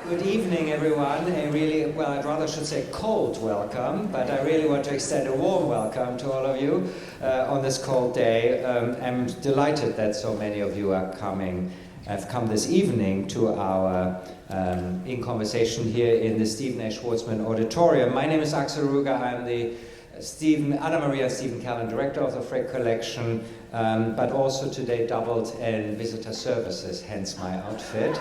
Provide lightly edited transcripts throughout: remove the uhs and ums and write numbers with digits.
Good evening, everyone. I'd rather should say cold welcome, but I really want to extend a warm welcome to all of you on this cold day. I'm delighted that so many of you have come this evening to our In Conversation here in the Stephen A. Schwarzman Auditorium. My name is Axel Ruger. I'm the Anna Maria Stephen Callan, Director of the Frick Collection, but also today doubled in visitor services, hence my outfit.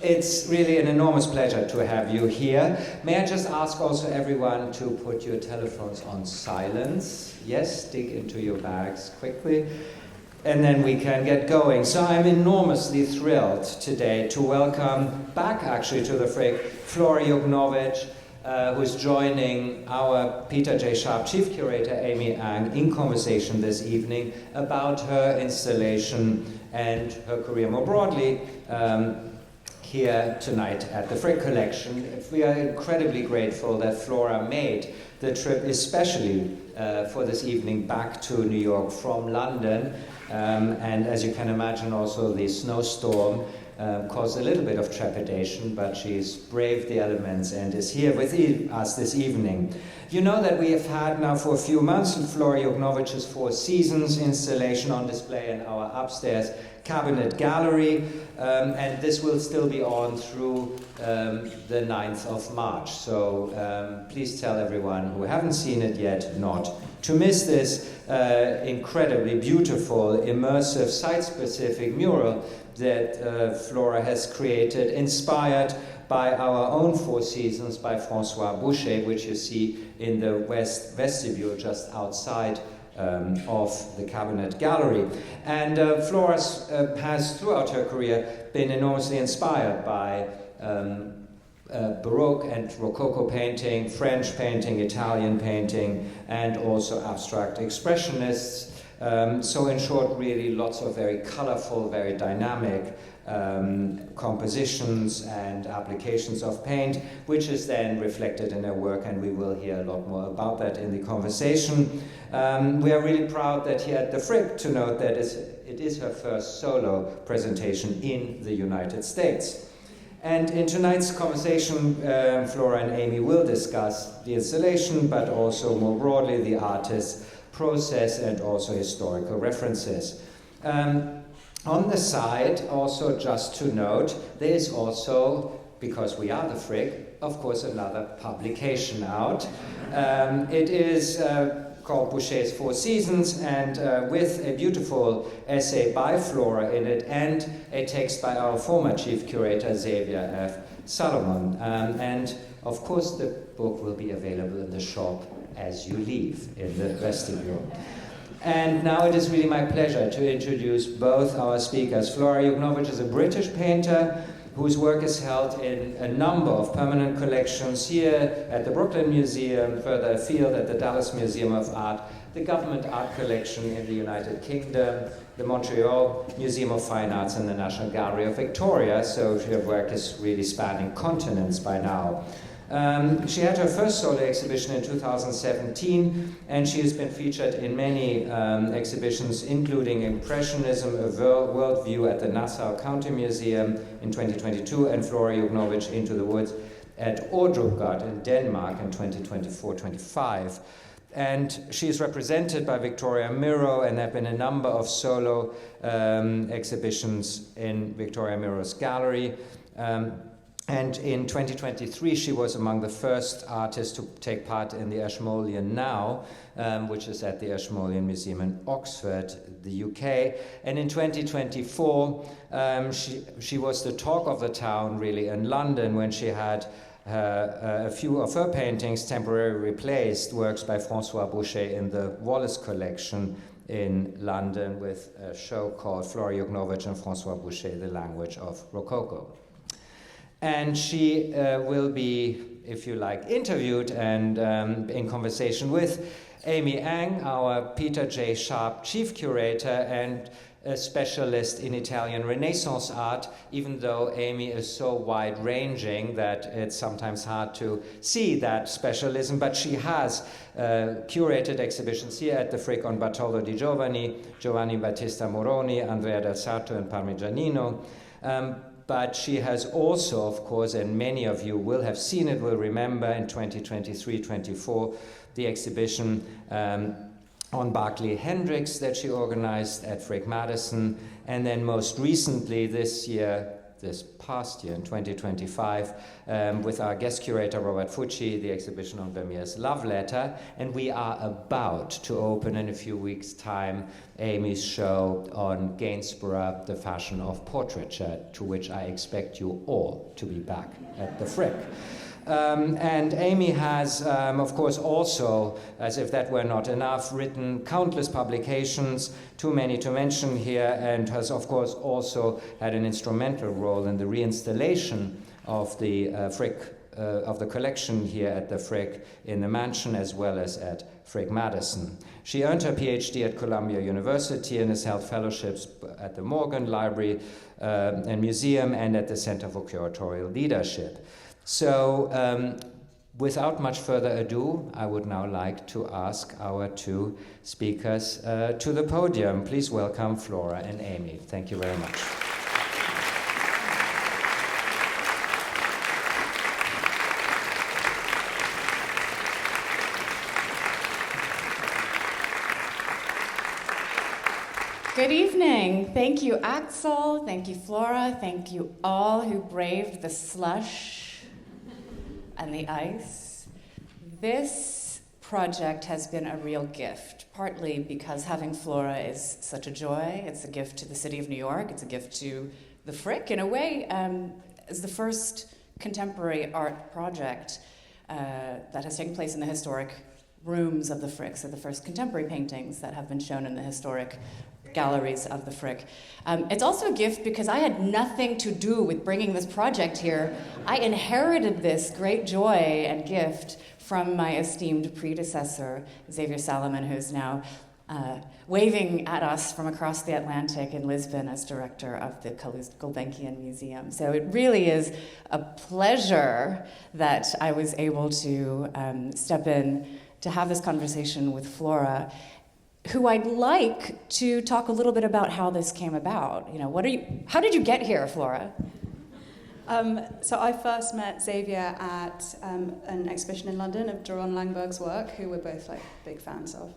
It's really an enormous pleasure to have you here. May I just ask also everyone to put your telephones on silence? Yes, dig into your bags quickly. And then we can get going. So I'm enormously thrilled today to welcome back actually to the Frick Flora Yukhnovich, who's joining our Jay Sharp Chief Curator, Aimee Ng, in conversation this evening about her installation and her career more broadly here tonight at the Frick Collection. We are incredibly grateful that Flora made the trip especially for this evening back to New York from London. And as you can imagine, also the snowstorm caused a little bit of trepidation, but she's braved the elements and is here with us this evening. You know that we have had now for a few months Flora Yukhnovich's Four Seasons installation on display in our upstairs cabinet gallery, and this will still be on through the 9th of March. So please tell everyone who haven't seen it yet not to miss this incredibly beautiful, immersive, site-specific mural that Flora has created, inspired by our own Four Seasons by François Boucher, which you see in the west vestibule just outside of the cabinet gallery. And Flora has, throughout her career, been enormously inspired by Baroque and Rococo painting, French painting, Italian painting, and also abstract expressionists. So in short, really lots of very colorful, very dynamic compositions and applications of paint, which is then reflected in her work, and we will hear a lot more about that in the conversation. We are really proud that here at the Frick to note that it is her first solo presentation in the United States. And in tonight's conversation, Flora and Aimee will discuss the installation, but also more broadly the artist's process and also historical references. On the side, also just to note, there is also, because we are the Frick, of course another publication out. It is called Boucher's Four Seasons, and with a beautiful essay by Flora in it and a text by our former chief curator Xavier F. Salomon. And of course the book will be available in the shop as you leave in the vestibule. And now it is really my pleasure to introduce both our speakers. Flora Yukhnovich is a British painter whose work is held in a number of permanent collections here at the Brooklyn Museum, further afield at the Dallas Museum of Art, the Government Art Collection in the United Kingdom, the Montreal Museum of Fine Arts, and the National Gallery of Victoria, so her work is really spanning continents by now. She had her first solo exhibition in 2017, and she has been featured in many exhibitions, including Impressionism, A Worldview at the Nassau County Museum in 2022, and Flora Yukhnovich Into the Woods at Ordrupgard in Denmark in 2024-25. And she is represented by Victoria Miro, and there have been a number of solo exhibitions in Victoria Miro's gallery. And in 2023, she was among the first artists to take part in the Ashmolean Now, which is at the Ashmolean Museum in Oxford, the UK. And in 2024, she was the talk of the town, really, in London, when she had a few of her paintings temporarily replaced works by François Boucher in the Wallace Collection in London with a show called Flora Yukhnovich and François Boucher, The Language of Rococo. And she will be, if you like, interviewed and in conversation with Aimee Ng, our Jay Sharp Chief Curator and a specialist in Italian Renaissance art, even though Aimee is so wide-ranging that it's sometimes hard to see that specialism, but she has curated exhibitions here at the Frick on Bartolo di Giovanni, Giovanni Battista Moroni, Andrea del Sarto, and Parmigianino. But she has also, of course, and many of you will have seen it, will remember in 2023-24, the exhibition on Barclay Hendricks that she organized at Frick Madison, and then most recently this past year in 2025, with our guest curator Robert Fucci, the exhibition on Vermeer's Love Letter, and we are about to open in a few weeks' time Aimee's show on Gainsborough, the fashion of portraiture, to which I expect you all to be back at the Frick. And Aimee has, of course, also, as if that were not enough, written countless publications, too many to mention here, and has, of course, also had an instrumental role in the reinstallation of the Frick, of the collection here at the Frick in the Mansion, as well as at Frick Madison. She earned her PhD at Columbia University and has held fellowships at the Morgan Library and Museum and at the Center for Curatorial Leadership. So, without much further ado, I would now like to ask our two speakers to the podium. Please welcome Flora and Aimee. Thank you very much. Good evening. Thank you, Axel. Thank you, Flora. Thank you all who braved the slush and the ice. This project has been a real gift, partly because having Flora is such a joy. It's a gift to the city of New York. It's a gift to the Frick, in a way, as the first contemporary art project that has taken place in the historic rooms of the Frick, so the first contemporary paintings that have been shown in the historic galleries of the Frick. It's also a gift because I had nothing to do with bringing this project here. I inherited this great joy and gift from my esteemed predecessor, Xavier Salomon, who's now waving at us from across the Atlantic in Lisbon as director of the Gulbenkian Museum. So it really is a pleasure that I was able to step in to have this conversation with Flora, who I'd like to talk a little bit about how this came about. You know, how did you get here, Flora? So I first met Xavier at an exhibition in London of Doron Langberg's work, who we're both like big fans of.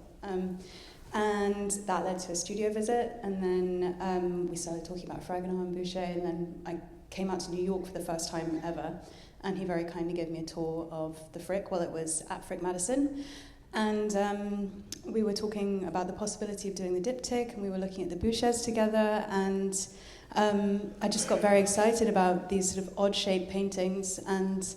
And that led to a studio visit, and then we started talking about Fragonard and Boucher, and then I came out to New York for the first time ever, and he very kindly gave me a tour of the Frick while it was at Frick Madison. And we were talking about the possibility of doing the diptych, and we were looking at the Bouchers together, and I just got very excited about these sort of odd-shaped paintings and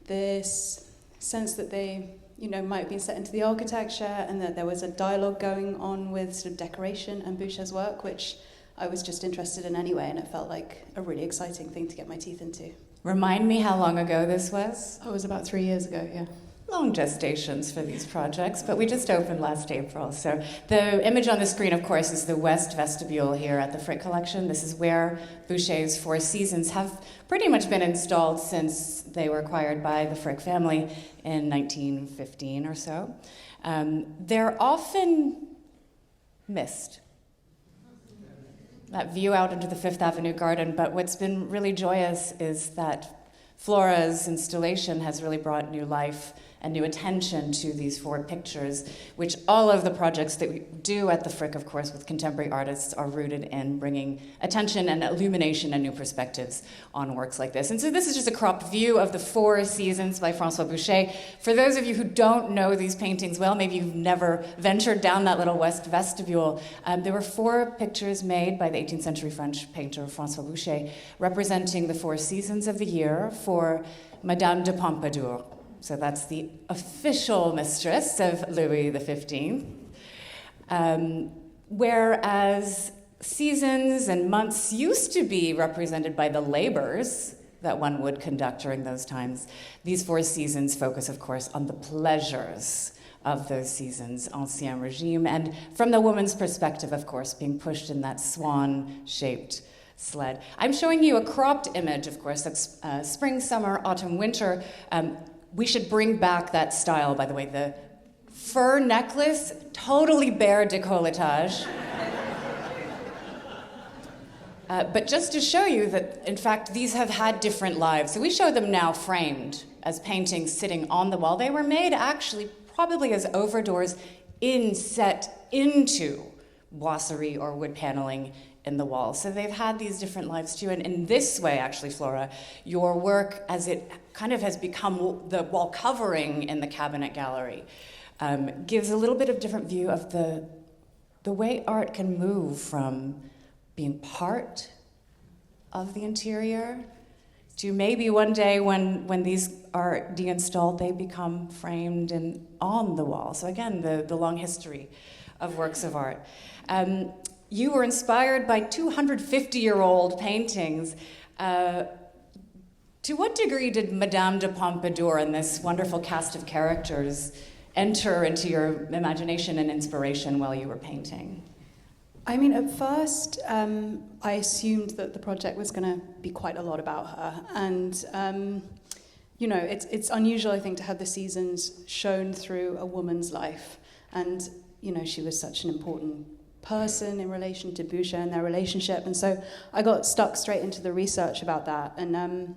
this sense that they, you know, might have been set into the architecture, and that there was a dialogue going on with sort of decoration and Boucher's work, which I was just interested in anyway, and it felt like a really exciting thing to get my teeth into. Remind me how long ago this was? Oh, it was about 3 years ago, yeah. Long gestations for these projects, but we just opened last April. So the image on the screen, of course, is the West Vestibule here at the Frick Collection. This is where Boucher's Four Seasons have pretty much been installed since they were acquired by the Frick family in 1915 or so. They're often missed. That view out into the Fifth Avenue garden, but what's been really joyous is that Flora's installation has really brought new life and new attention to these four pictures, which all of the projects that we do at the Frick, of course, with contemporary artists are rooted in bringing attention and illumination and new perspectives on works like this. And so this is just a cropped view of the Four Seasons by François Boucher. For those of you who don't know these paintings well, maybe you've never ventured down that little West Vestibule, there were four pictures made by the 18th century French painter François Boucher representing the four seasons of the year for Madame de Pompadour. So that's the official mistress of Louis XV. Whereas seasons and months used to be represented by the labors that one would conduct during those times, these four seasons focus, of course, on the pleasures of those seasons, Ancien Regime, and from the woman's perspective, of course, being pushed in that swan-shaped sled. I'm showing you a cropped image, of course, that's spring, summer, autumn, winter. We should bring back that style, by the way. The fur necklace, totally bare décolletage. But just to show you that, in fact, these have had different lives. So we show them now framed as paintings sitting on the wall. They were made actually probably as overdoors set into boiserie or wood paneling in the wall. So they've had these different lives too. And in this way, actually, Flora, your work, as it kind of has become the wall covering in the cabinet gallery, gives a little bit of different view of the way art can move from being part of the interior to maybe one day when these are deinstalled, they become framed and on the wall. So again, the long history of works of art. You were inspired by 250-year-old paintings. To what degree did Madame de Pompadour and this wonderful cast of characters enter into your imagination and inspiration while you were painting? I mean, at first, I assumed that the project was going to be quite a lot about her. And, you know, it's unusual, I think, to have the seasons shown through a woman's life. And, you know, she was such an important person in relation to Boucher and their relationship. And so I got stuck straight into the research about that. And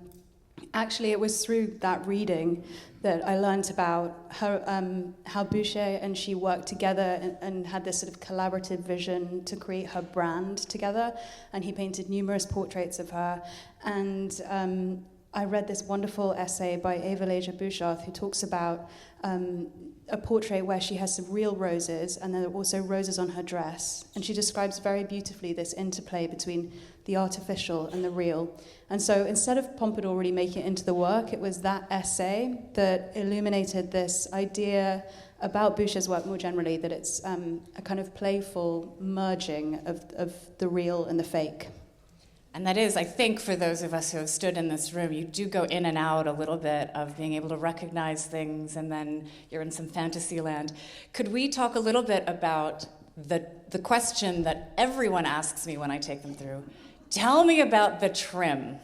actually, it was through that reading that I learned about her, how Boucher and she worked together and had this sort of collaborative vision to create her brand together. And he painted numerous portraits of her. And I read this wonderful essay by Eva Leger-Bouchard who talks about a portrait where she has some real roses and then also roses on her dress. And she describes very beautifully this interplay between the artificial and the real. And so instead of Pompadour really making it into the work, it was that essay that illuminated this idea about Boucher's work more generally, that it's a kind of playful merging of the real and the fake. And that is, I think, for those of us who have stood in this room, you do go in and out a little bit of being able to recognize things, and then you're in some fantasy land. Could we talk a little bit about the question that everyone asks me when I take them through? Tell me about the trim.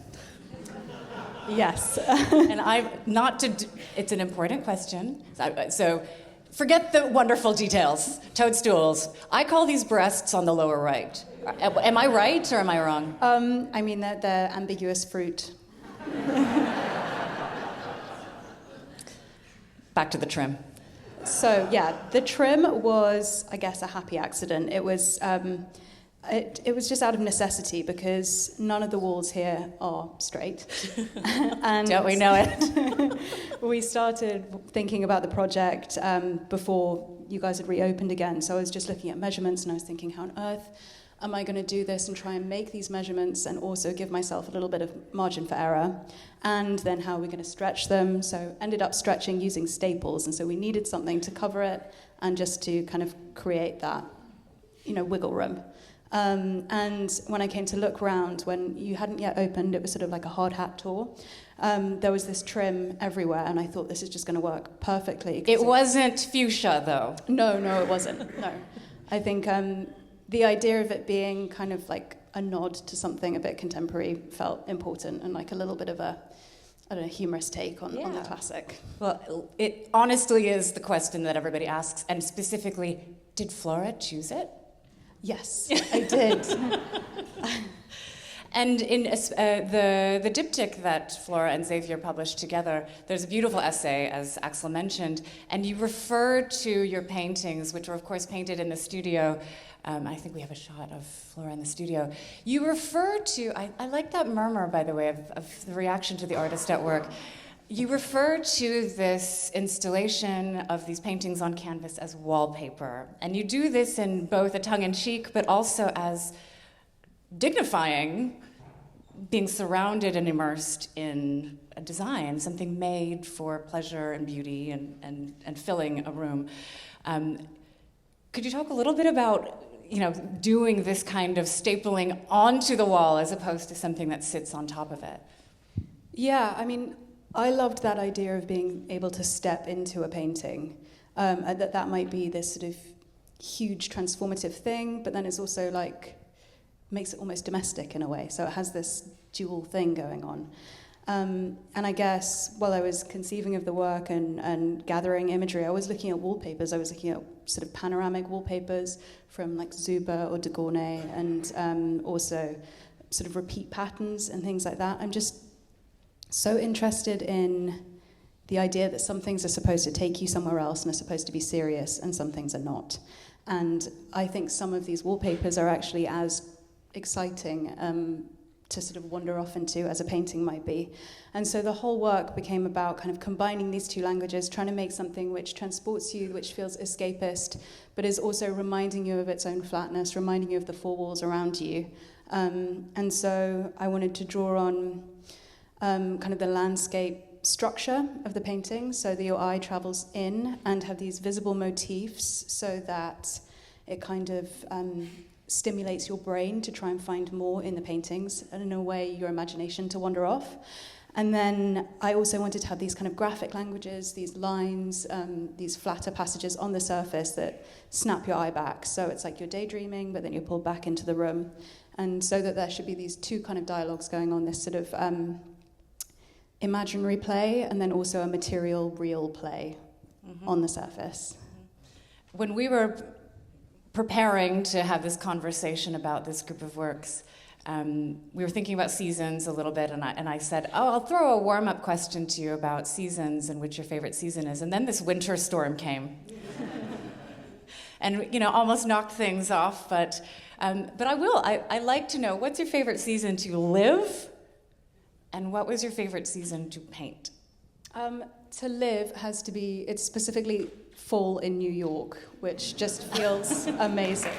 Yes. And it's an important question. So forget the wonderful details. Toadstools. I call these breasts on the lower right. Am I right or am I wrong? I mean, they're ambiguous fruit. Back to the trim. So, yeah, the trim was, I guess, a happy accident. It was just out of necessity because none of the walls here are straight. And don't we know it? We started thinking about the project before you guys had reopened again. So I was just looking at measurements and I was thinking, how on earth am I going to do this and try and make these measurements and also give myself a little bit of margin for error? And then how are we going to stretch them? So ended up stretching using staples. And so we needed something to cover it and just to kind of create that, wiggle room. And when I came to look around, when you hadn't yet opened, it was sort of like a hard hat tour. There was this trim everywhere, and I thought this is just going to work perfectly. It wasn't fuchsia, though. No, it wasn't. No. I think the idea of it being kind of like a nod to something a bit contemporary felt important, and like a little bit of a, humorous take on the classic. Well, it honestly is the question that everybody asks, and specifically, did Flora choose it? Yes, I did. And in the diptych that Flora and Xavier published together, there's a beautiful essay, as Axel mentioned, and you refer to your paintings, which were, of course, painted in the studio. I think we have a shot of Flora in the studio. You refer to, I like that murmur, by the way, of the reaction to the artist at work. You refer to this installation of these paintings on canvas as wallpaper. And you do this in both a tongue-in-cheek, but also as dignifying being surrounded and immersed in a design, something made for pleasure and beauty and filling a room. Could you talk a little bit about doing this kind of stapling onto the wall as opposed to something that sits on top of it? Yeah, I mean, I loved that idea of being able to step into a painting, that might be this sort of huge transformative thing, but then it's also like makes it almost domestic in a way. So it has this dual thing going on. And I guess while I was conceiving of the work and gathering imagery, I was looking at wallpapers. I was looking at sort of panoramic wallpapers from like Zuber or de Gournay, and also sort of repeat patterns and things like that. I'm just so interested in the idea that some things are supposed to take you somewhere else and are supposed to be serious, and some things are not. And I think some of these wallpapers are actually as exciting to sort of wander off into as a painting might be. And so the whole work became about kind of combining these two languages, trying to make something which transports you, which feels escapist, but is also reminding you of its own flatness, reminding you of the four walls around you. And so I wanted to draw on kind of the landscape structure of the painting, so that your eye travels in and have these visible motifs so that it kind of stimulates your brain to try and find more in the paintings, and in a way your imagination to wander off. And then I also wanted to have these kind of graphic languages, these lines, these flatter passages on the surface that snap your eye back. So it's like you're daydreaming, but then you're pulled back into the room. And so that there should be these two kind of dialogues going on, this sort of imaginary play and then also a material, real play on the surface. When we were preparing to have this conversation about this group of works, we were thinking about seasons a little bit, and I said, I'll throw a warm-up question to you about seasons and which your favorite season is. And then this winter storm came. And, almost knocked things off, but I like to know, what's your favorite season to live, and what was your favorite season to paint? To live has to be, it's specifically fall in New York, which just feels amazing.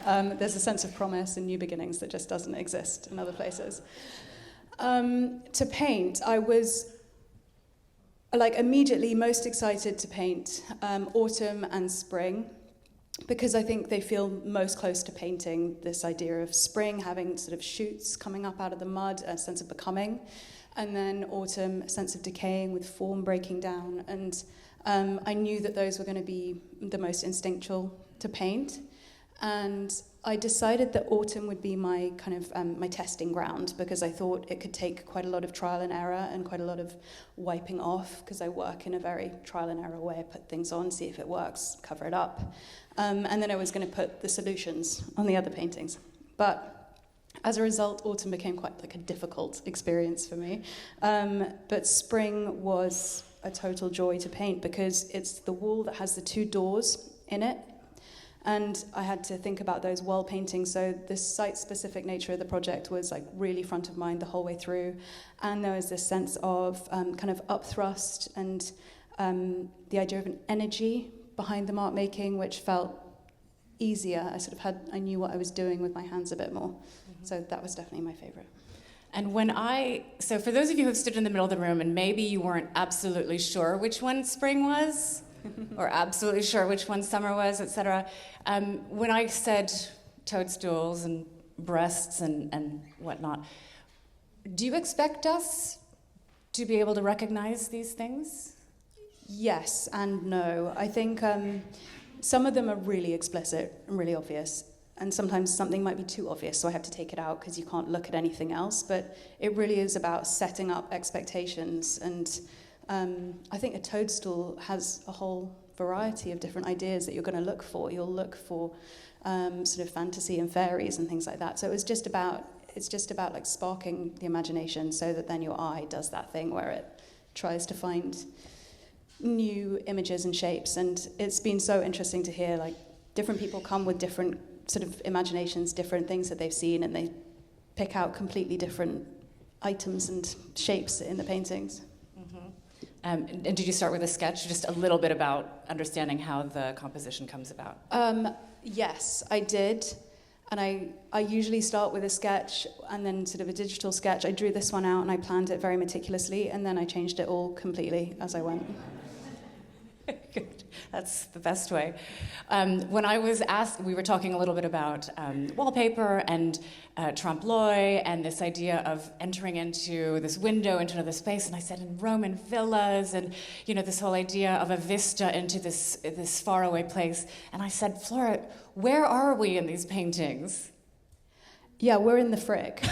There's a sense of promise and new beginnings that just doesn't exist in other places. To paint, I was immediately most excited to paint autumn and spring, because I think they feel most close to painting this idea of spring having sort of shoots coming up out of the mud, a sense of becoming, and then autumn, a sense of decaying with form breaking down. And I knew that those were going to be the most instinctual to paint. And I decided that autumn would be my kind of my testing ground, because I thought it could take quite a lot of trial and error and quite a lot of wiping off, because I work in a very trial and error way. I put things on, see if it works, cover it up. And then I was going to put the solutions on the other paintings. But as a result, autumn became quite a difficult experience for me. But spring was a total joy to paint, because it's the wall that has the two doors in it. And I had to think about those wall paintings, so the site-specific nature of the project was really front of mind the whole way through. And there was this sense of kind of upthrust and the idea of an energy behind the mark making, which felt easier. I knew what I was doing with my hands a bit more. So that was definitely my favorite. And so for those of you who have stood in the middle of the room and maybe you weren't absolutely sure which one spring was, or absolutely sure which one summer was, etc. When I said toadstools and breasts and whatnot, do you expect us to be able to recognize these things? Yes and no. I think some of them are really explicit and really obvious, and sometimes something might be too obvious, so I have to take it out because you can't look at anything else. But it really is about setting up expectations, and I think a toadstool has a whole variety of different ideas that you're going to look for. You'll look for sort of fantasy and fairies and things like that. So it's just about sparking the imagination, so that then your eye does that thing where it tries to find new images and shapes. And it's been so interesting to hear different people come with different sort of imaginations, different things that they've seen, and they pick out completely different items and shapes in the paintings. And did you start with a sketch, just a little bit about understanding how the composition comes about? Yes, I did. And I usually start with a sketch and then sort of a digital sketch. I drew this one out and I planned it very meticulously, and then I changed it all completely as I went. Good. That's the best way. When I was asked, we were talking a little bit about wallpaper and trompe-l'oeil and this idea of entering into this window into another space, and I said in Roman villas, and this whole idea of a vista into this faraway place. And I said, Flora, where are we in these paintings? Yeah, we're in the Frick.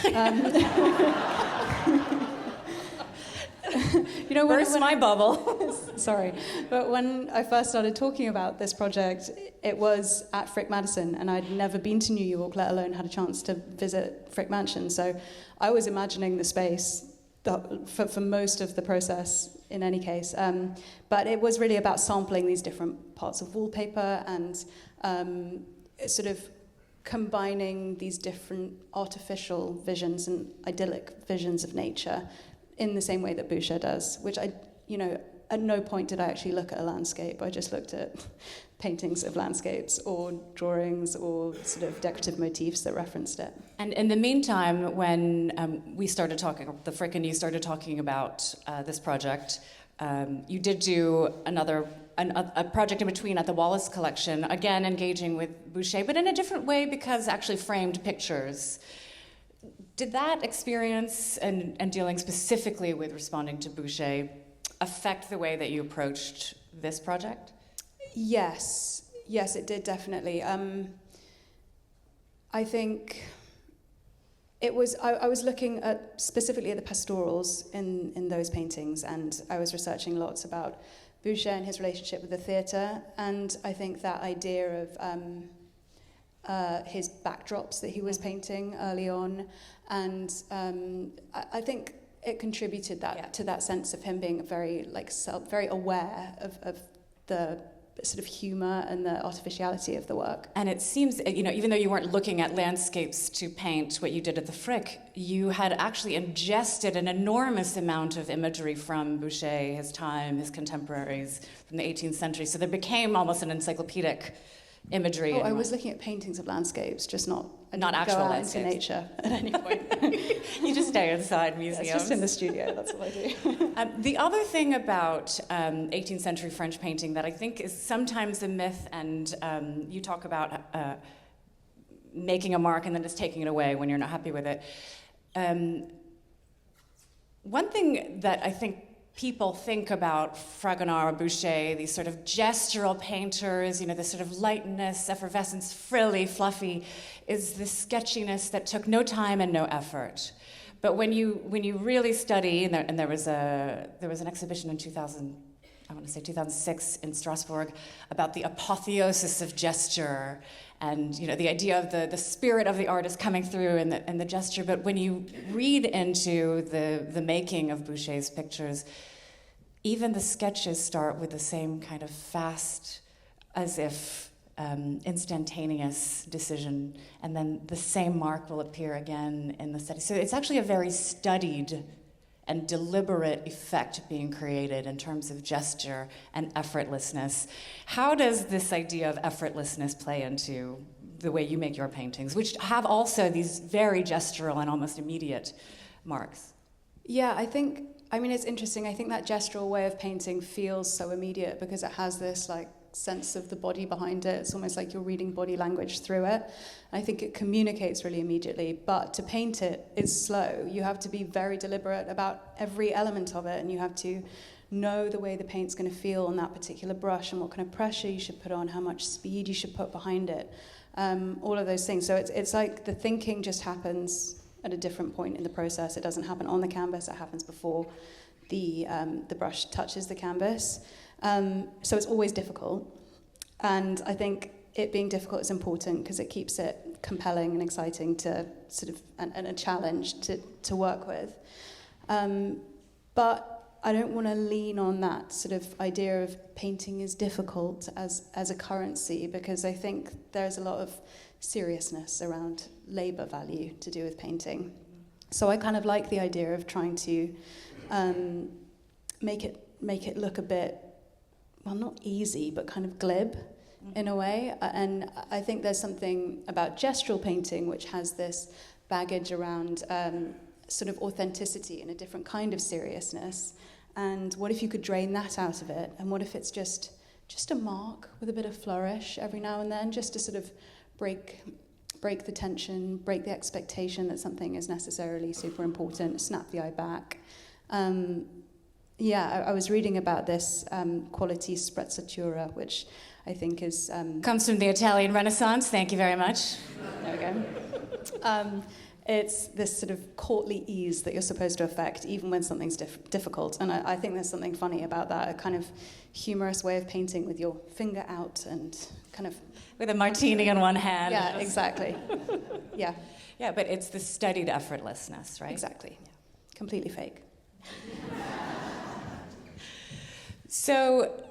you know, burst my bubble. Sorry, but when I first started talking about this project, it was at Frick Madison, and I'd never been to New York, let alone had a chance to visit Frick Mansion. So I was imagining the space for most of the process, in any case. But it was really about sampling these different parts of wallpaper and sort of combining these different artificial visions and idyllic visions of nature in the same way that Boucher does, which at no point did I actually look at a landscape. I just looked at paintings of landscapes or drawings or sort of decorative motifs that referenced it. And in the meantime, when we started talking, the Frick and you started talking about this project, you did do a project in between at the Wallace Collection, again engaging with Boucher, but in a different way because actually framed pictures. Did that experience and dealing specifically with responding to Boucher affect the way that you approached this project? Yes, it did definitely. I think it was. I was looking at specifically at the pastorals in those paintings, and I was researching lots about Boucher and his relationship with the theatre, and I think that idea of his backdrops that he was painting early on, and I think it contributed to that sense of him being very very aware of the sort of humour and the artificiality of the work. And it seems, even though you weren't looking at landscapes to paint what you did at the Frick, you had actually ingested an enormous amount of imagery from Boucher, his time, his contemporaries from the 18th century. So there became almost an encyclopedic imagery. I was looking at paintings of landscapes, just not actual go out landscapes. into nature at any point. You just stay inside museums. It's just in the studio, that's what I do. The other thing about 18th century French painting that I think is sometimes a myth, and you talk about making a mark and then just taking it away when you're not happy with it. One thing that I think people think about Fragonard or Boucher, these sort of gestural painters, this sort of lightness, effervescence, frilly, fluffy, is this sketchiness that took no time and no effort. But when you really study, and there was an exhibition in 2006 in Strasbourg about the apotheosis of gesture, and the idea of the spirit of the artist coming through in the gesture. But when you read into the making of Boucher's pictures, even the sketches start with the same kind of fast, as if instantaneous decision, and then the same mark will appear again in the study. So it's actually a very studied and deliberate effect being created in terms of gesture and effortlessness. How does this idea of effortlessness play into the way you make your paintings, which have also these very gestural and almost immediate marks? Yeah, it's interesting. I think that gestural way of painting feels so immediate because it has this sense of the body behind it. It's almost like you're reading body language through it. I think it communicates really immediately, but to paint it is slow. You have to be very deliberate about every element of it, and you have to know the way the paint's going to feel on that particular brush and what kind of pressure you should put on, how much speed you should put behind it, all of those things. So it's like the thinking just happens at a different point in the process. It doesn't happen on the canvas, it happens before the brush touches the canvas. So it's always difficult, and I think it being difficult is important because it keeps it compelling and exciting to sort of and a challenge to work with. But I don't want to lean on that sort of idea of painting is difficult as a currency, because I think there's a lot of seriousness around labour value to do with painting. So I kind of like the idea of trying to make it look a bit, well, not easy, but kind of glib in a way. And I think there's something about gestural painting which has this baggage around sort of authenticity and a different kind of seriousness. And what if you could drain that out of it? And what if it's just a mark with a bit of flourish every now and then, just to sort of break the tension, break the expectation that something is necessarily super important, snap the eye back. I was reading about this quality sprezzatura, which I think is... Comes from the Italian Renaissance, thank you very much. There we go. It's this sort of courtly ease that you're supposed to affect, even when something's difficult. And I think there's something funny about that, a kind of humorous way of painting with your finger out and kind of... With a martini in one hand. Yeah, exactly. Yeah. Yeah, but it's the studied effortlessness, right? Exactly. Yeah. Completely fake. So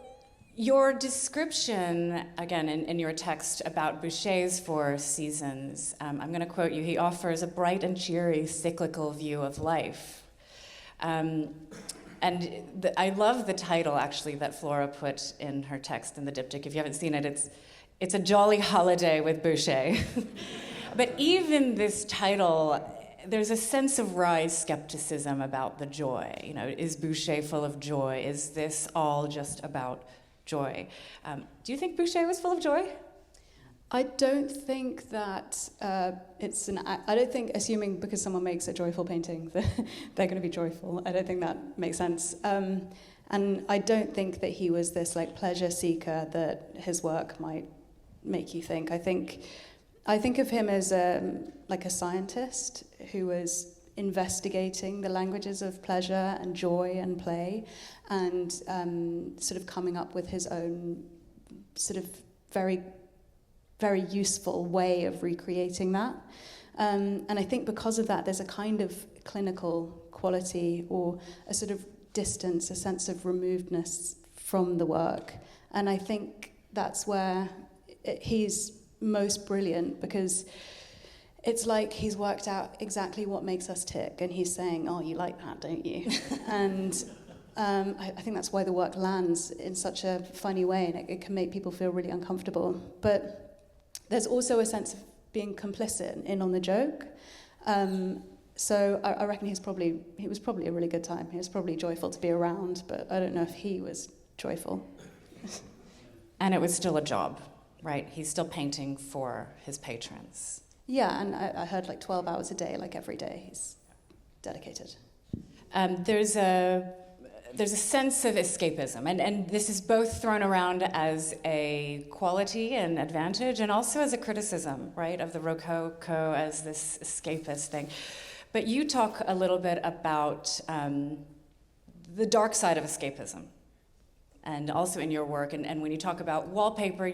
your description, again, in your text about Boucher's Four Seasons, I'm going to quote you, he offers a bright and cheery cyclical view of life. I love the title, actually, that Flora put in her text in the diptych. If you haven't seen it, it's a jolly holiday with Boucher. But even this title, there's a sense of wry skepticism about the joy. You know, is Boucher full of joy? Is this all just about joy? Do you think Boucher was full of joy? I don't think that I don't think, assuming because someone makes a joyful painting, that they're going to be joyful. I don't think that makes sense. And I don't think that he was this like pleasure seeker that his work might make you think. I think of him as like a scientist who was investigating the languages of pleasure and joy and play, and sort of coming up with his own sort of very, very useful way of recreating that. And I think because of that, there's a kind of clinical quality or a sort of distance, a sense of removedness from the work. And I think that's where he's most brilliant, because it's like he's worked out exactly what makes us tick, and he's saying, oh, you like that, don't you? And I think that's why the work lands in such a funny way, and it can make people feel really uncomfortable. But there's also a sense of being complicit in on the joke. So I reckon he was probably a really good time. He was probably joyful to be around, but I don't know if he was joyful. And it was still a job, right? He's still painting for his patrons. Yeah, and I heard like 12 hours a day, like every day. He's dedicated. There's a sense of escapism, and this is both thrown around as a quality and advantage, and also as a criticism, right, of the Rococo as this escapist thing. But you talk a little bit about the dark side of escapism, and also in your work, and when you talk about wallpaper,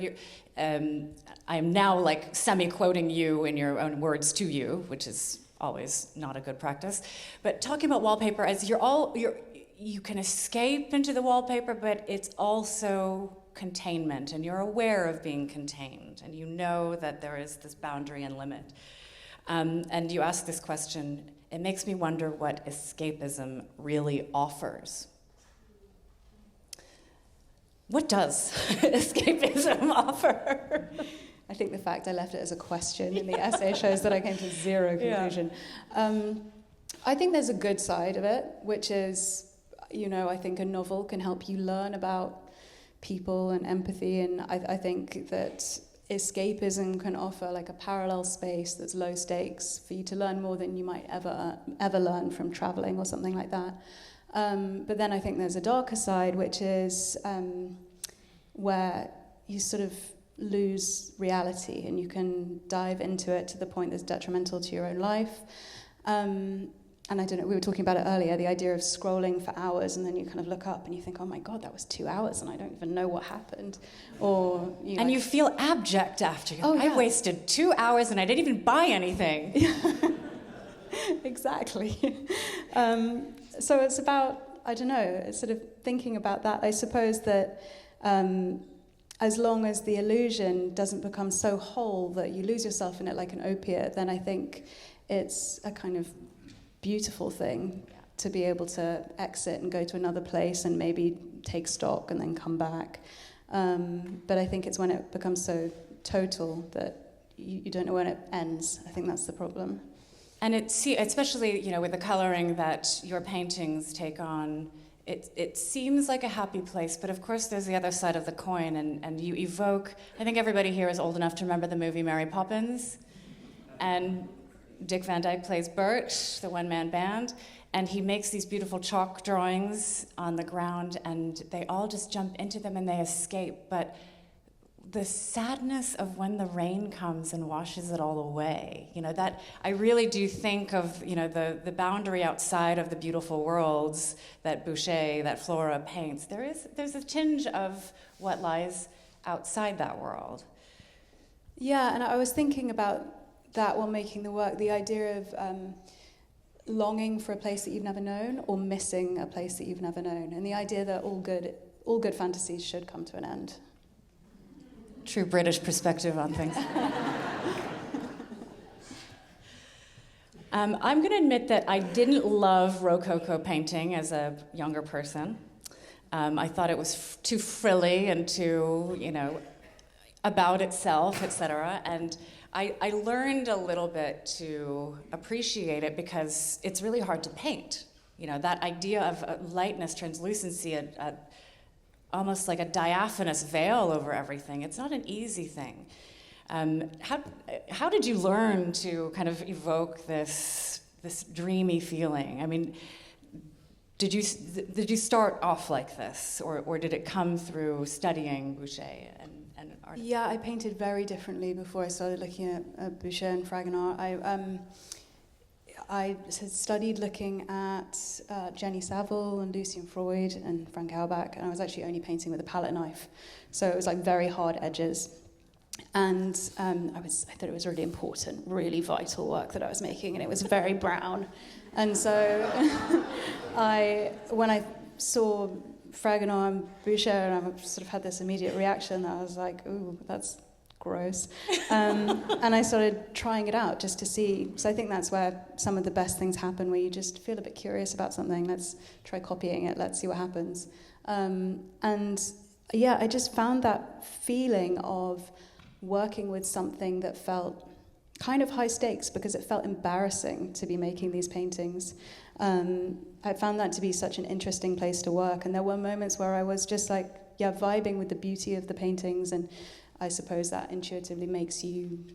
I am now like semi-quoting you in your own words to you, which is always not a good practice, but talking about wallpaper as you can escape into the wallpaper, but it's also containment, and you're aware of being contained, and you know that there is this boundary and limit. And you ask this question, it makes me wonder what escapism really offers. What does escapism offer? I think the fact I left it as a question in the essay shows that I came to zero conclusion. Yeah. I think there's a good side of it, which is, I think a novel can help you learn about people and empathy, and I think that escapism can offer like a parallel space that's low stakes for you to learn more than you might ever learn from traveling or something like that. But then I think there's a darker side, which is where you sort of lose reality and you can dive into it to the point that's detrimental to your own life. And I don't know, we were talking about it earlier, the idea of scrolling for hours and then you kind of look up and you think, oh my God, that was 2 hours and I don't even know what happened. Or you feel abject after. I wasted 2 hours and I didn't even buy anything. Exactly. So it's about, I don't know, it's sort of thinking about that. I suppose that as long as the illusion doesn't become so whole that you lose yourself in it like an opiate, then I think it's a kind of beautiful thing to be able to exit and go to another place and maybe take stock and then come back. But I think it's when it becomes so total that you don't know when it ends. I think that's the problem. And especially, with the coloring that your paintings take on, it seems like a happy place, but of course there's the other side of the coin, and you evoke, I think everybody here is old enough to remember the movie Mary Poppins, and Dick Van Dyke plays Bert, the one-man band, and he makes these beautiful chalk drawings on the ground, and they all just jump into them and they escape, but the sadness of when the rain comes and washes it all away. You know, that I really do think of, you know, the boundary outside of the beautiful worlds that Boucher, that Flora paints. There's a tinge of what lies outside that world. Yeah, and I was thinking about that while making the work, the idea of longing for a place that you've never known or missing a place that you've never known, and the idea that all good fantasies should come to an end. True British perspective on things. I'm going to admit that I didn't love Rococo painting as a younger person. I thought it was too frilly and too, you know, about itself, etc. And I learned a little bit to appreciate it because it's really hard to paint. You know, that idea of lightness, translucency, almost like a diaphanous veil over everything. It's not an easy thing. How did you learn to kind of evoke this dreamy feeling? I mean, did you start off like this, or did it come through studying Boucher and art? Yeah, I painted very differently before I started looking at Boucher and Fragonard. I had studied looking at Jenny Saville and Lucien Freud and Frank Auerbach, and I was actually only painting with a palette knife, so it was like very hard edges. And I thought it was really important, really vital work that I was making, and it was very brown. And so when I saw Fragonard and Boucher, and I sort of had this immediate reaction that I was like, ooh, that's gross. And I started trying it out just to see. So I think that's where some of the best things happen, where you just feel a bit curious about something. Let's try copying it. Let's see what happens. And yeah, I just found that feeling of working with something that felt kind of high stakes because it felt embarrassing to be making these paintings. I found that to be such an interesting place to work. And there were moments where I was just like, yeah, vibing with the beauty of the paintings, and I suppose that intuitively makes you,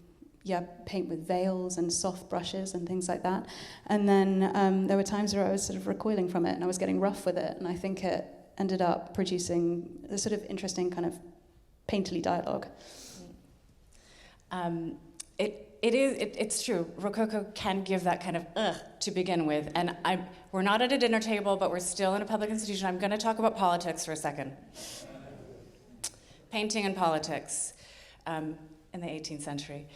paint with veils and soft brushes and things like that. And then there were times where I was sort of recoiling from it and I was getting rough with it, and I think it ended up producing a sort of interesting kind of painterly dialogue. It's true. Rococo can give that kind of to begin with. And we're not at a dinner table, but we're still in a public institution. I'm going to talk about politics for a second. Painting and politics in the 18th century.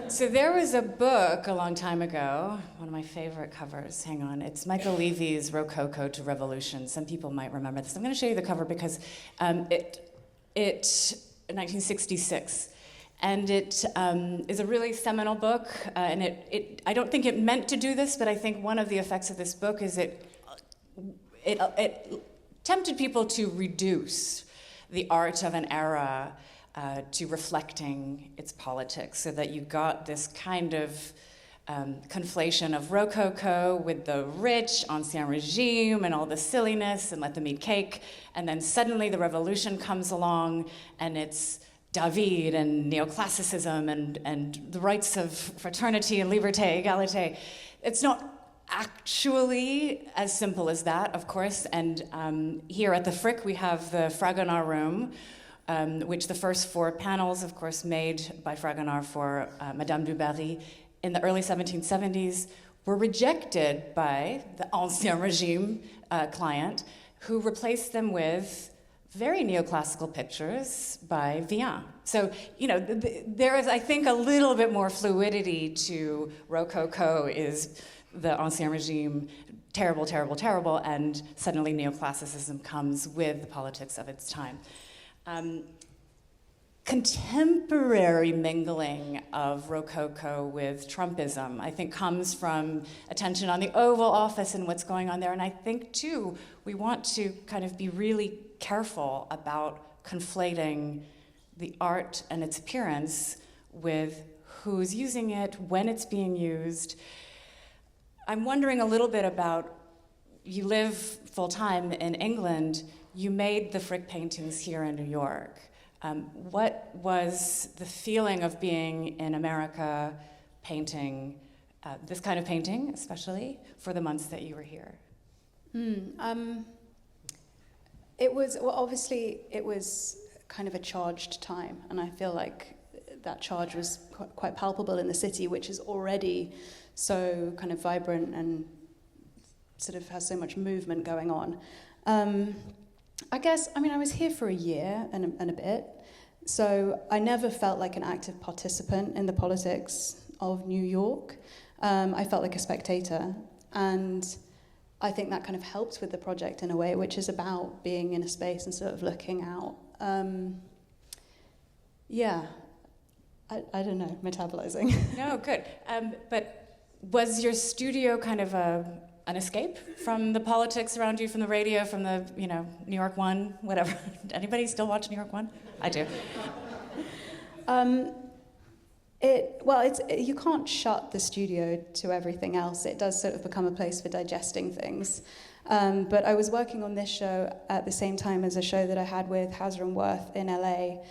So there was a book a long time ago, one of my favorite covers, hang on, it's Michael Levy's Rococo to Revolution. Some people might remember this. I'm going to show you the cover because it 1966. And it is a really seminal book, and I don't think it meant to do this, but I think one of the effects of this book is it tempted people to reduce the art of an era to reflecting its politics, so that you got this kind of conflation of Rococo with the rich, ancien regime, and all the silliness, and let them eat cake, and then suddenly the revolution comes along, and it's David and neoclassicism and the rights of fraternity and liberté, égalité. It's not actually as simple as that, of course. And here at the Frick, we have the Fragonard room, which the first 4 panels, of course, made by Fragonard for Madame du Barry in the early 1770s, were rejected by the Ancien Regime client, who replaced them with very neoclassical pictures by Vien. So, you know, there is, I think, a little bit more fluidity to Rococo is the Ancien Regime, terrible, terrible, terrible, and suddenly neoclassicism comes with the politics of its time. Contemporary mingling of Rococo with Trumpism, I think, comes from attention on the Oval Office and what's going on there. And I think, too, we want to kind of be really careful about conflating the art and its appearance with who's using it, when it's being used. I'm wondering a little bit about, you live full-time in England, you made the Frick paintings here in New York. What was the feeling of being in America painting, this kind of painting, especially, for the months that you were here? It was, well, obviously, it was kind of a charged time, and I feel like that charge was quite palpable in the city, which is already so kind of vibrant and sort of has so much movement going on. I guess, I mean, I was here for a year and a bit, so I never felt like an active participant in the politics of New York. I felt like a spectator, and I think that kind of helped with the project in a way, which is about being in a space and sort of looking out. I don't know, metabolizing. No, good. But was your studio kind of an escape from the politics around you, from the radio, from the, New York One, whatever? Anybody still watch New York One? I do. You can't shut the studio to everything else. It does sort of become a place for digesting things. But I was working on this show at the same time as a show that I had with Hauser and Wirth in LA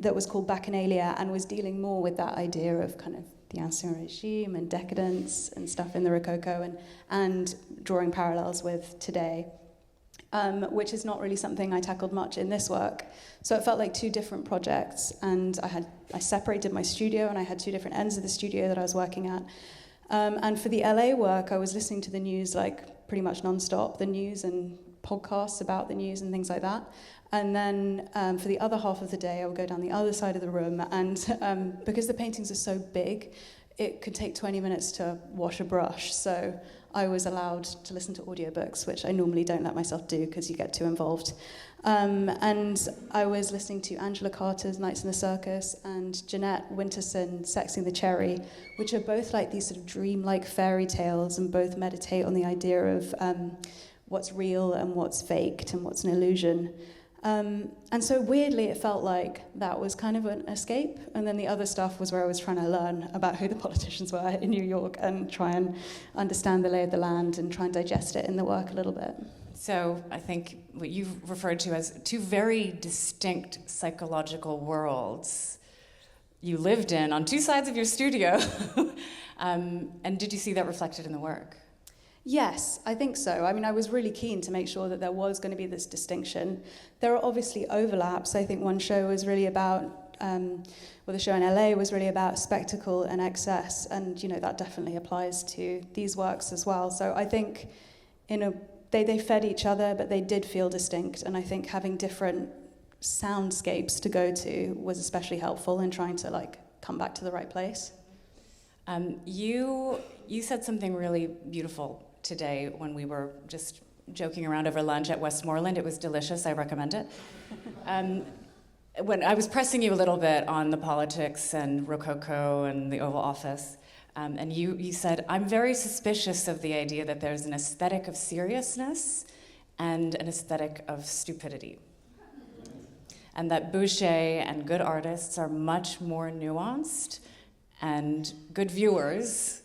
that was called Bacchanalia, and was dealing more with that idea of kind of the Ancien Regime and decadence and stuff in the Rococo, and drawing parallels with today, which is not really something I tackled much in this work. So it felt like two different projects, and I separated my studio, and I had two different ends of the studio that I was working at. And for the LA work, I was listening to the news like pretty much nonstop, the news and podcasts about the news and things like that. And then for the other half of the day, I would go down the other side of the room, and because the paintings are so big, it could take 20 minutes to wash a brush. So I was allowed to listen to audiobooks, which I normally don't let myself do because you get too involved. And I was listening to Angela Carter's Nights in the Circus and Jeanette Winterson, Sexing the Cherry, which are both like these sort of dreamlike fairy tales, and both meditate on the idea of what's real and what's faked and what's an illusion. And so weirdly, it felt like that was kind of an escape. And then the other stuff was where I was trying to learn about who the politicians were in New York and try and understand the lay of the land and try and digest it in the work a little bit. So I think what you've referred to as two very distinct psychological worlds you lived in on two sides of your studio. And did you see that reflected in the work? Yes, I think so. I mean, I was really keen to make sure that there was going to be this distinction. There are obviously overlaps. I think one show was really about, the show in LA was really about spectacle and excess, and that definitely applies to these works as well. So I think they fed each other, but they did feel distinct, and I think having different soundscapes to go to was especially helpful in trying to come back to the right place. You said something really beautiful today when we were just joking around over lunch at Westmoreland. It was delicious. I recommend it. When I was pressing you a little bit on the politics and Rococo and the Oval Office, and you said, I'm very suspicious of the idea that there's an aesthetic of seriousness and an aesthetic of stupidity. And that Boucher and good artists are much more nuanced, and good viewers,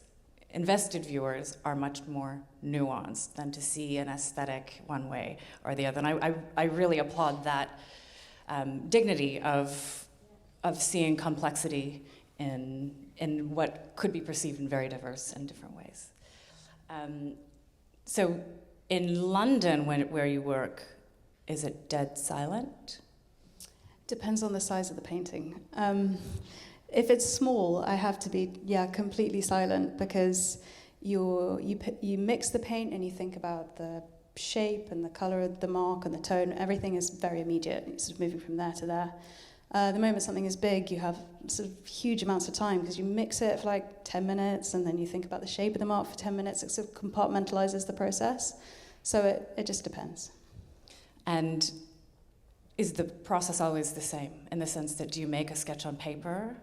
invested viewers, are much more nuanced than to see an aesthetic one way or the other. And I really applaud that dignity of seeing complexity in what could be perceived in very diverse and different ways. So in London, where you work, is it dead silent? Depends on the size of the painting. If it's small, I have to be completely silent, because you mix the paint and you think about the shape and the color of the mark and the tone. Everything is very immediate. It's sort of moving from there to there. The moment something is big, you have sort of huge amounts of time, because you mix it for 10 minutes and then you think about the shape of the mark for 10 minutes. It sort of compartmentalizes the process. So it just depends. And is the process always the same, in the sense that do you make a sketch on paper?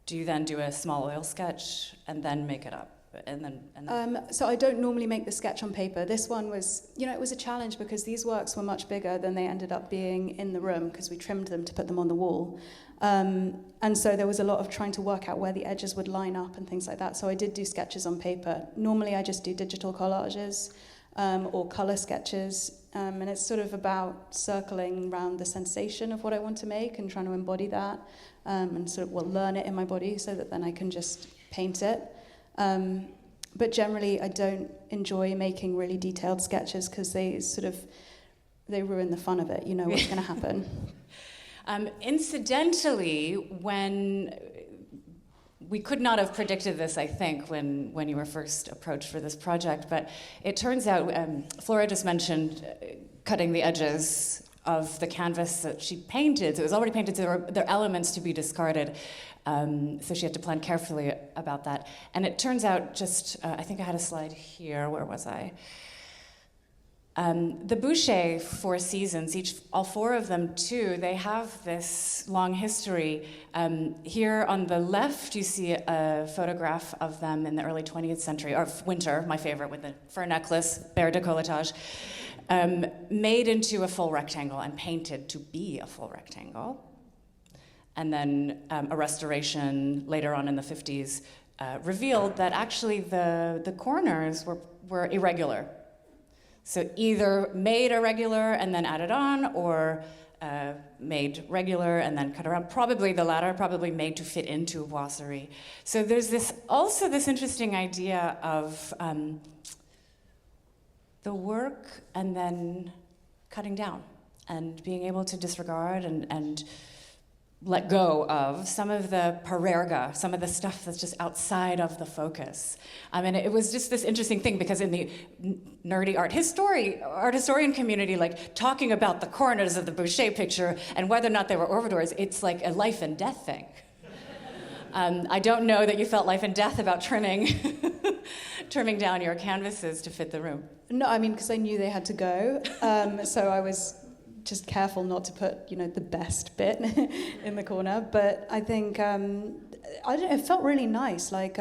Do you then do a small oil sketch and then make it up? And then... So I don't normally make the sketch on paper. This one was, it was a challenge, because these works were much bigger than they ended up being in the room, because we trimmed them to put them on the wall. And so there was a lot of trying to work out where the edges would line up and things like that. So I did do sketches on paper. Normally I just do digital collages or color sketches. And it's sort of about circling around the sensation of what I want to make and trying to embody that. And sort of learn it in my body so that then I can just paint it. But generally, I don't enjoy making really detailed sketches, because they sort of they ruin the fun of it. You know what's going to happen. Incidentally, when we could not have predicted this, I think, when you were first approached for this project, but it turns out, Flora just mentioned cutting the edges of the canvas that she painted. So it was already painted, so there are elements to be discarded. So she had to plan carefully about that. And it turns out I think I had a slide here, where was I? The Boucher Four Seasons, all four of them too, they have this long history. Here on the left, you see a photograph of them in the early 20th century, or winter, my favorite, with the fur necklace, bare décolletage, made into a full rectangle and painted to be a full rectangle. And then a restoration later on in the 50s revealed that actually the corners were irregular. So either made irregular and then added on, or made regular and then cut around. Probably the latter, probably made to fit into a boiserie. So there's this interesting idea of the work and then cutting down and being able to disregard and let go of some of the parerga, some of the stuff that's just outside of the focus. And it was just this interesting thing, because in the nerdy art historian community, like talking about the corners of the Boucher picture and whether or not they were orbitors, it's like a life and death thing. I don't know that you felt life and death about trimming down your canvases to fit the room. No, I mean, because I knew they had to go, so I was just careful not to put, the best bit in the corner. But I think, I don't know, it felt really nice. Like,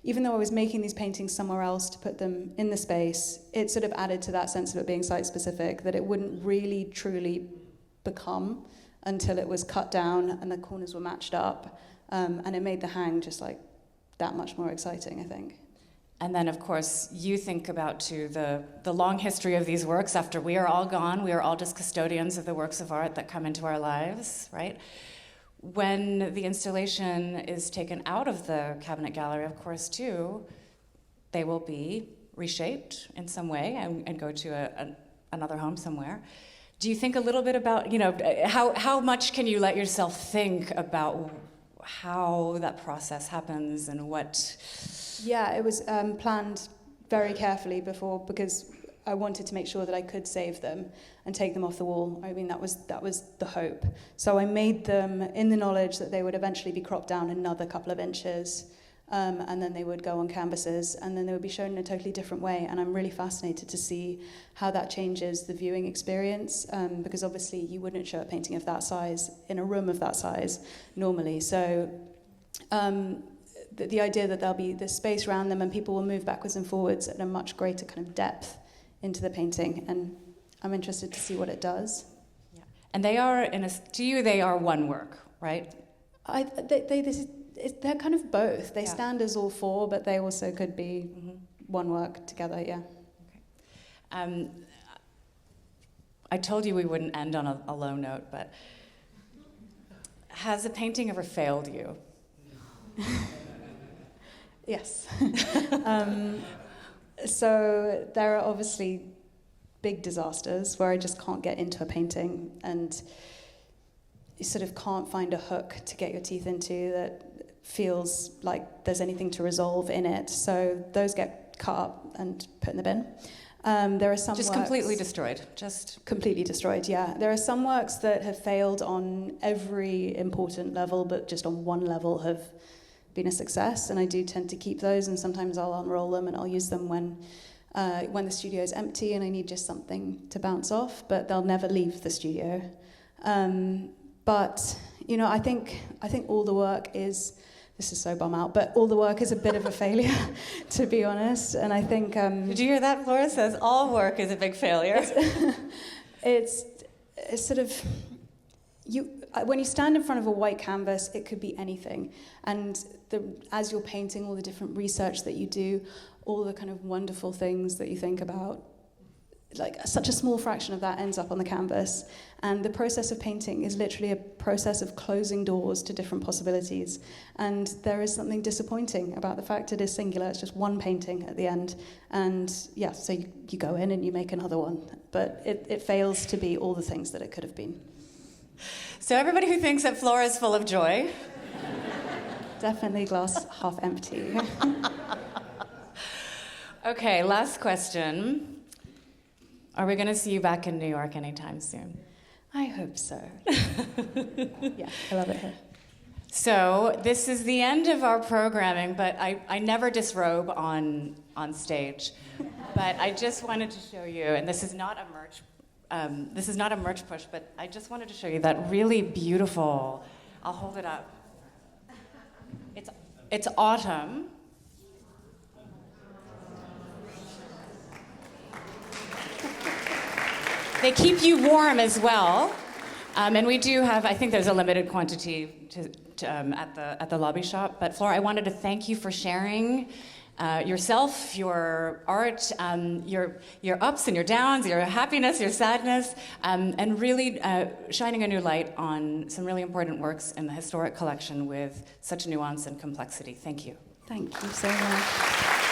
even though I was making these paintings somewhere else to put them in the space, it sort of added to that sense of it being site-specific, that it wouldn't really, truly become until it was cut down and the corners were matched up. And it made the hang just like that much more exciting, I think. And then, of course, you think about, too, the long history of these works. After we are all gone, we are all just custodians of the works of art that come into our lives, right? When the installation is taken out of the cabinet gallery, of course, too, they will be reshaped in some way and go to another home somewhere. Do you think a little bit about, how much can you let yourself think about how that process happens and what... Yeah, it was planned very carefully before, because I wanted to make sure that I could save them and take them off the wall. I mean, that was the hope. So I made them in the knowledge that they would eventually be cropped down another couple of inches, and then they would go on canvases, and then they would be shown in a totally different way. And I'm really fascinated to see how that changes the viewing experience, because obviously you wouldn't show a painting of that size in a room of that size normally. So the idea that there'll be this space around them and people will move backwards and forwards at a much greater kind of depth into the painting, and I'm interested to see what it does. Yeah. And they are, to you, they are one work, right? They're kind of both. They stand as all four, but they also could be one work together, yeah. Okay. I told you we wouldn't end on a low note, but has a painting ever failed you? Yes. So there are obviously big disasters where I just can't get into a painting and you sort of can't find a hook to get your teeth into that feels like there's anything to resolve in it. So those get cut up and put in the bin. There are some just works... completely destroyed. Just completely destroyed, yeah. There are some works that have failed on every important level, but just on one level have been a success, and I do tend to keep those, and sometimes I'll unroll them and I'll use them when the studio is empty and I need just something to bounce off, but they'll never leave the studio. But I think all the work is, this is so bum out, but all the work is a bit of a failure, to be honest. And I think did you hear that? Flora says all work is a big failure. It's sort of when you stand in front of a white canvas, it could be anything. And as you're painting, all the different research that you do, all the kind of wonderful things that you think about, like such a small fraction of that ends up on the canvas. And the process of painting is literally a process of closing doors to different possibilities. And there is something disappointing about the fact it is singular. It's just one painting at the end. And yeah, so you go in and you make another one. But it fails to be all the things that it could have been. So everybody who thinks that Flora is full of joy. Definitely glass half empty. Okay, last question. Are we going to see you back in New York anytime soon? I hope so. Yeah, I love it here. So this is the end of our programming, but I never disrobe on stage. But I just wanted to show you, and this is not a merch push, but I just wanted to show you that really beautiful. I'll hold it up. It's autumn. They keep you warm as well. And we do have, I think there's a limited quantity at the lobby shop. But Flora, I wanted to thank you for sharing yourself, your art, your ups and your downs, your happiness, your sadness, and really shining a new light on some really important works in the historic collection with such nuance and complexity. Thank you. Thank you so much.